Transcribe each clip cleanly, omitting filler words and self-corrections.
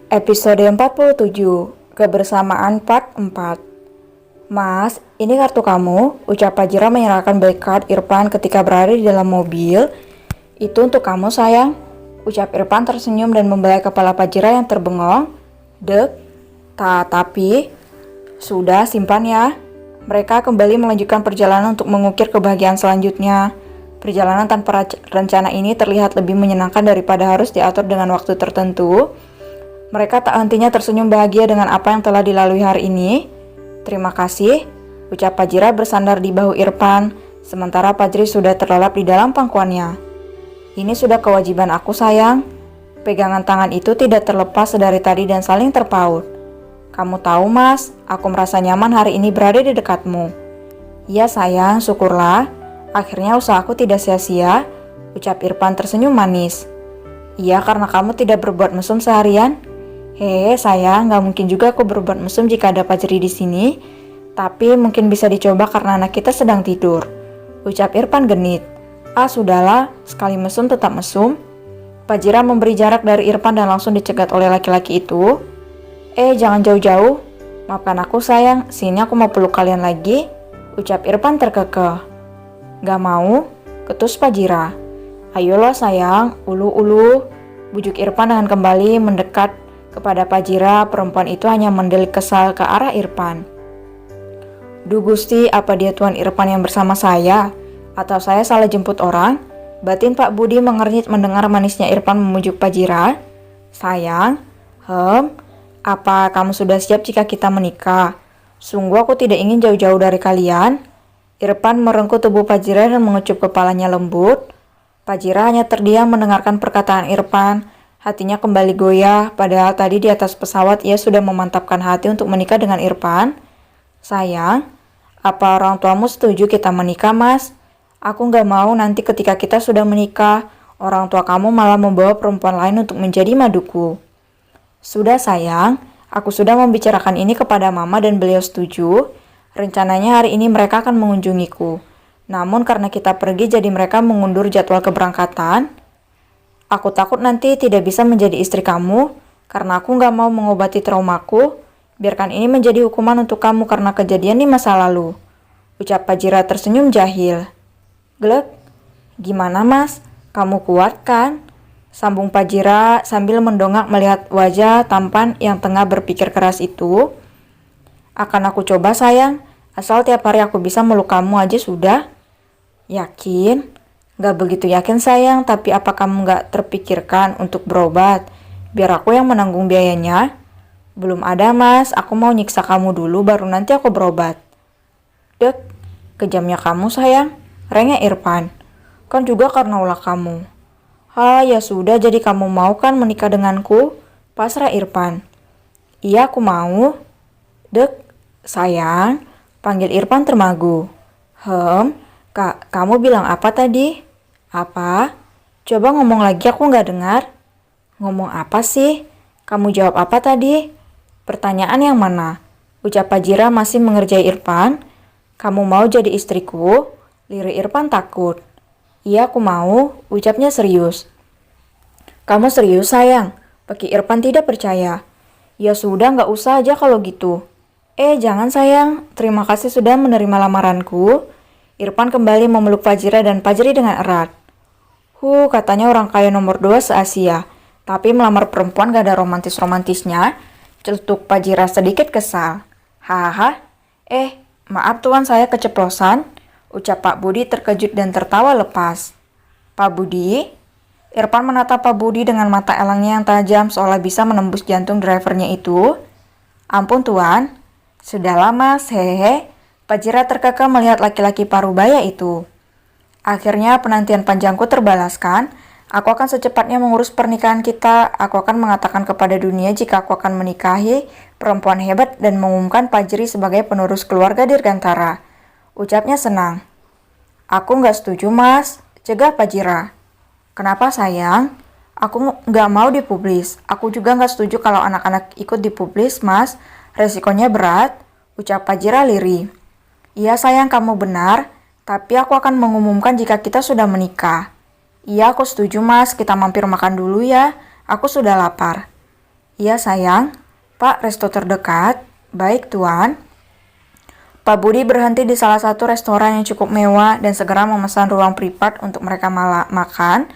Episode 47, Kebersamaan Part 4. Mas, ini kartu kamu, ucap Fajira menyerahkan back card Irfan ketika berada di dalam mobil. Itu untuk kamu sayang, ucap Irfan tersenyum dan membelai kepala Fajira yang terbengong. Dek, tapi, sudah simpan ya. Mereka kembali melanjutkan perjalanan untuk mengukir kebahagiaan selanjutnya. Perjalanan tanpa rencana ini terlihat lebih menyenangkan daripada harus diatur dengan waktu tertentu. Mereka tak hentinya tersenyum bahagia dengan apa yang telah dilalui hari ini. Terima kasih, ucap Fajira bersandar di bahu Irfan, sementara Fajri sudah terlelap di dalam pangkuannya. Ini sudah kewajiban aku sayang. Pegangan tangan itu tidak terlepas dari tadi dan saling terpaut. Kamu tahu mas, aku merasa nyaman hari ini berada di dekatmu. Iya sayang, syukurlah. Akhirnya usahaku tidak sia-sia, ucap Irfan tersenyum manis. Iya karena kamu tidak berbuat mesum seharian. Hehe sayang, gak mungkin juga aku berbuat mesum jika ada Fajri di sini. Tapi mungkin bisa dicoba karena anak kita sedang tidur, ucap Irfan genit. Ah sudahlah, sekali mesum tetap mesum. Fajira memberi jarak dari Irfan dan langsung dicegat oleh laki-laki itu. Jangan jauh-jauh. Maafkan aku sayang, sini aku mau peluk kalian lagi, ucap Irfan terkekeh. Gak mau, ketus Fajira. Ayolah sayang, ulu-ulu, bujuk Irfan dengan kembali mendekat kepada Fajira. Perempuan itu hanya mendelik kesal ke arah Irfan. Duh Gusti, apa dia Tuan Irfan yang bersama saya? Atau saya salah jemput orang? Batin Pak Budi mengernyit mendengar manisnya Irfan memujuk Fajira. Sayang, apa kamu sudah siap jika kita menikah? Sungguh aku tidak ingin jauh-jauh dari kalian. Irfan merengkuh tubuh Fajira dan mengecup kepalanya lembut. Fajira hanya terdiam mendengarkan perkataan Irfan. Hatinya kembali goyah, padahal tadi di atas pesawat ia sudah memantapkan hati untuk menikah dengan Irfan. Sayang, apa orang tuamu setuju kita menikah mas? Aku gak mau nanti ketika kita sudah menikah, orang tua kamu malah membawa perempuan lain untuk menjadi maduku. Sudah sayang, aku sudah membicarakan ini kepada mama dan beliau setuju. Rencananya hari ini mereka akan mengunjungiku. Namun karena kita pergi jadi mereka mengundur jadwal keberangkatan. Aku takut nanti tidak bisa menjadi istri kamu, karena aku gak mau mengobati traumaku. Biarkan ini menjadi hukuman untuk kamu karena kejadian di masa lalu, ucap Fajira tersenyum jahil. Glek, gimana mas? Kamu kuat kan? Sambung Fajira sambil mendongak melihat wajah tampan yang tengah berpikir keras itu. Akan aku coba sayang, asal tiap hari aku bisa meluk kamu aja sudah. Yakin? Gak begitu yakin sayang, tapi apa kamu gak terpikirkan untuk berobat? Biar aku yang menanggung biayanya. Belum ada mas, aku mau nyiksa kamu dulu baru nanti aku berobat. Dek, kejamnya kamu sayang, rengek Irfan. Kan juga karena ulah kamu. Ya sudah, jadi kamu mau kan menikah denganku? Pasrah Irfan. Iya aku mau. Dek, sayang, panggil Irfan termagu. Kak, kamu bilang apa tadi? Apa? Coba ngomong lagi, aku gak dengar. Ngomong apa sih? Kamu jawab apa tadi? Pertanyaan yang mana? Ucap Fajira masih mengerjai Irfan. Kamu mau jadi istriku? Lirik Irfan takut. Iya aku mau, ucapnya serius. Kamu serius sayang? Bagi Irfan tidak percaya. Ya sudah gak usah aja kalau gitu. Jangan sayang, terima kasih sudah menerima lamaranku. Irfan kembali memeluk Fajira dan Fajri dengan erat. Katanya orang kaya nomor 2 se-Asia. Tapi melamar perempuan gak ada romantis-romantisnya. Celetuk Fajira sedikit kesal. Hahaha. Maaf tuan saya keceplosan, ucap Pak Budi terkejut dan tertawa lepas. Pak Budi? Irfan menatap Pak Budi dengan mata elangnya yang tajam seolah bisa menembus jantung drivernya itu. Ampun tuan. Sudahlah mas, hehehe. Fajira terkekeh melihat laki-laki parubaya itu. Akhirnya penantian panjangku terbalaskan. Aku akan secepatnya mengurus pernikahan kita. Aku akan mengatakan kepada dunia jika aku akan menikahi perempuan hebat dan mengumumkan Fajri sebagai penerus keluarga Dirgantara. Ucapnya senang. Aku gak setuju mas, cegah Fajira. Kenapa sayang? Aku gak mau dipublis. Aku juga gak setuju kalau anak-anak ikut dipublis mas. Resikonya berat, ucap Fajira lirih. Iya sayang kamu benar. Tapi aku akan mengumumkan jika kita sudah menikah. Iya aku setuju mas, kita mampir makan dulu ya. Aku sudah lapar. Iya sayang, Pak, resto terdekat. Baik tuan. Pak Budi berhenti di salah satu restoran yang cukup mewah dan segera memesan ruang privat untuk mereka makan.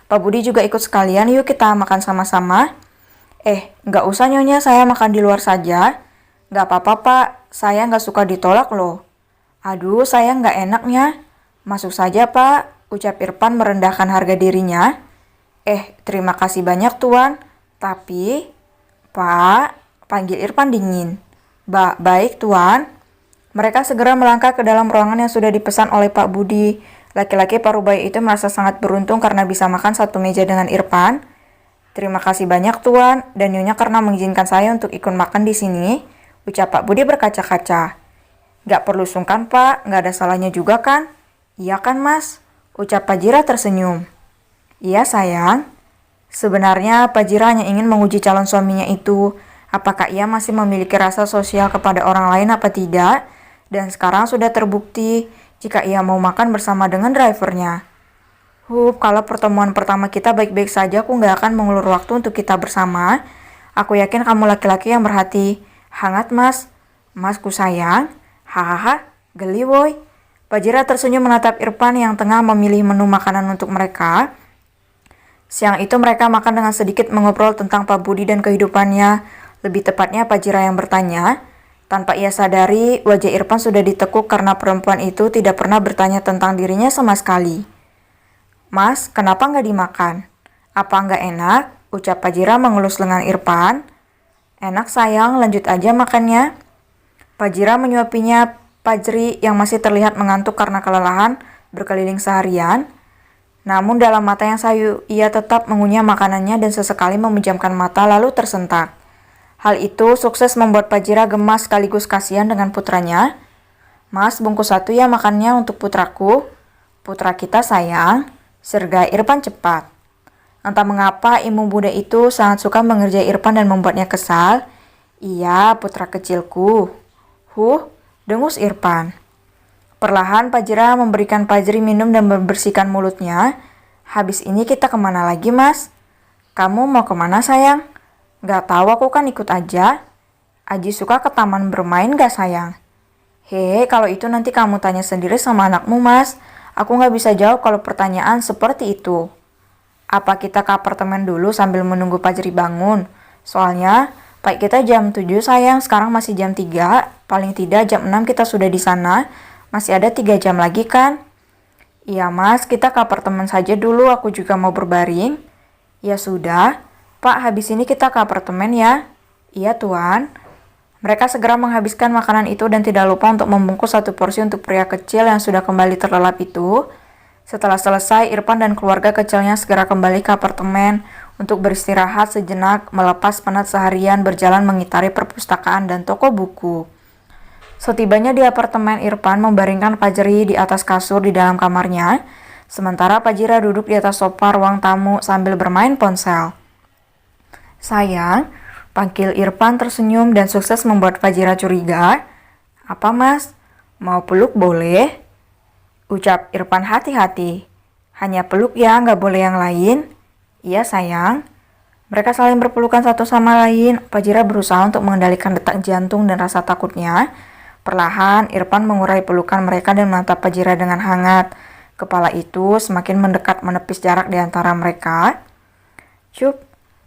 Pak Budi juga ikut sekalian, yuk kita makan sama-sama. Nggak usah nyonya, saya makan di luar saja. Nggak apa-apa Pak, saya nggak suka ditolak loh. Aduh, saya nggak enaknya. Masuk saja Pak, ucap Irfan merendahkan harga dirinya. Terima kasih banyak tuan. Tapi, Pak, panggil Irfan dingin. Baik tuan. Mereka segera melangkah ke dalam ruangan yang sudah dipesan oleh Pak Budi. Laki-laki parubaya itu merasa sangat beruntung karena bisa makan satu meja dengan Irfan. Terima kasih banyak tuan dan nyonya karena mengizinkan saya untuk ikut makan di sini, ucap Pak Budi berkaca-kaca. Gak perlu sungkan Pak, gak ada salahnya juga kan? Iya kan Mas? Ucap Pak Jira tersenyum. Iya sayang. Sebenarnya Pak Jira hanya ingin menguji calon suaminya itu. Apakah ia masih memiliki rasa sosial kepada orang lain apa tidak? Dan sekarang sudah terbukti jika ia mau makan bersama dengan drivernya. Kalau pertemuan pertama kita baik-baik saja, aku nggak akan mengulur waktu untuk kita bersama. Aku yakin kamu laki-laki yang berhati hangat, Mas. Masku sayang. Hahaha, geli woy. Pak Jira tersenyum menatap Irfan yang tengah memilih menu makanan untuk mereka. Siang itu mereka makan dengan sedikit mengobrol tentang Pak Budi dan kehidupannya. Lebih tepatnya Pak Jira yang bertanya. Tanpa ia sadari, wajah Irfan sudah ditekuk karena perempuan itu tidak pernah bertanya tentang dirinya sama sekali. Mas, kenapa nggak dimakan? Apa nggak enak? Ucap Pak Jira mengelus lengan Irfan. Enak sayang, lanjut aja makannya. Pak Jira menyuapinya Pajri yang masih terlihat mengantuk karena kelelahan berkeliling seharian. Namun dalam mata yang sayu, ia tetap mengunyah makanannya dan sesekali memejamkan mata lalu tersentak. Hal itu sukses membuat Pak Jira gemas sekaligus kasihan dengan putranya. Mas, bungkus satu ya makannya untuk putraku. Putra kita sayang, serga Irfan cepat. Entah mengapa ibu muda itu sangat suka mengerjai Irfan dan membuatnya kesal. Iya, putra kecilku. Dengus Irfan. Perlahan Pak Jira memberikan Pajri minum dan membersihkan mulutnya. Habis ini kita kemana lagi, Mas? Kamu mau kemana sayang? Gak tahu, aku kan ikut aja. Aji suka ke taman bermain gak sayang? Kalau itu nanti kamu tanya sendiri sama anakmu Mas. Aku gak bisa jawab kalau pertanyaan seperti itu. Apa kita ke apartemen dulu sambil menunggu Pajri bangun? Soalnya, Pak kita jam 7 sayang, sekarang masih jam 3. Paling tidak jam 6 kita sudah di sana. Masih ada 3 jam lagi kan? Iya Mas, kita ke apartemen saja dulu, aku juga mau berbaring. Ya sudah. Pak, habis ini kita ke apartemen ya? Iya, Tuan. Mereka segera menghabiskan makanan itu dan tidak lupa untuk membungkus satu porsi untuk pria kecil yang sudah kembali terlelap itu. Setelah selesai, Irfan dan keluarga kecilnya segera kembali ke apartemen untuk beristirahat sejenak melepas penat seharian berjalan mengitari perpustakaan dan toko buku. Setibanya di apartemen, Irfan membaringkan Pajri di atas kasur di dalam kamarnya, sementara Pajira duduk di atas sofa ruang tamu sambil bermain ponsel. Sayang, panggil Irfan tersenyum dan sukses membuat Pajira curiga. Apa Mas? Mau peluk boleh? Ucap Irfan hati-hati. Hanya peluk ya, nggak boleh yang lain. Iya sayang. Mereka saling berpelukan satu sama lain. Pajira berusaha untuk mengendalikan detak jantung dan rasa takutnya. Perlahan, Irfan mengurai pelukan mereka dan menatap Pajira dengan hangat. Kepala itu semakin mendekat menepis jarak di antara mereka. Cup.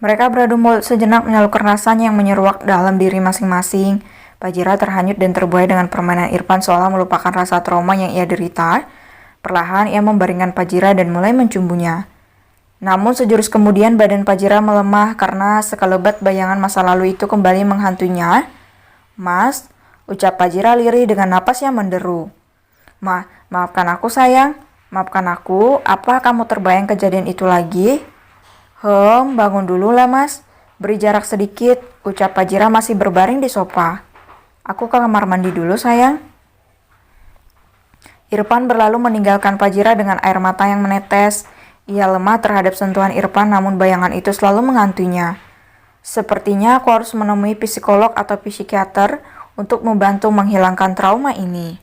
Mereka beradu mulut sejenak menyalurkan rasanya yang menyeruak dalam diri masing-masing. Pajira terhanyut dan terbuai dengan permainan Irfan seolah melupakan rasa trauma yang ia derita. Perlahan ia membaringkan Pajira dan mulai mencumbunya. Namun sejurus kemudian badan Pajira melemah karena sekelebat bayangan masa lalu itu kembali menghantuinya. Mas, ucap Pajira lirih dengan napas yang menderu. Maafkan aku sayang. Maafkan aku, apa kamu terbayang kejadian itu lagi? Bangun dulu lah Mas. Beri jarak sedikit, ucap Pajira masih berbaring di sofa. Aku ke kamar mandi dulu sayang. Irfan berlalu meninggalkan Pajira dengan air mata yang menetes. Ia lemah terhadap sentuhan Irfan namun bayangan itu selalu menghantuinya. Sepertinya aku harus menemui psikolog atau psikiater untuk membantu menghilangkan trauma ini.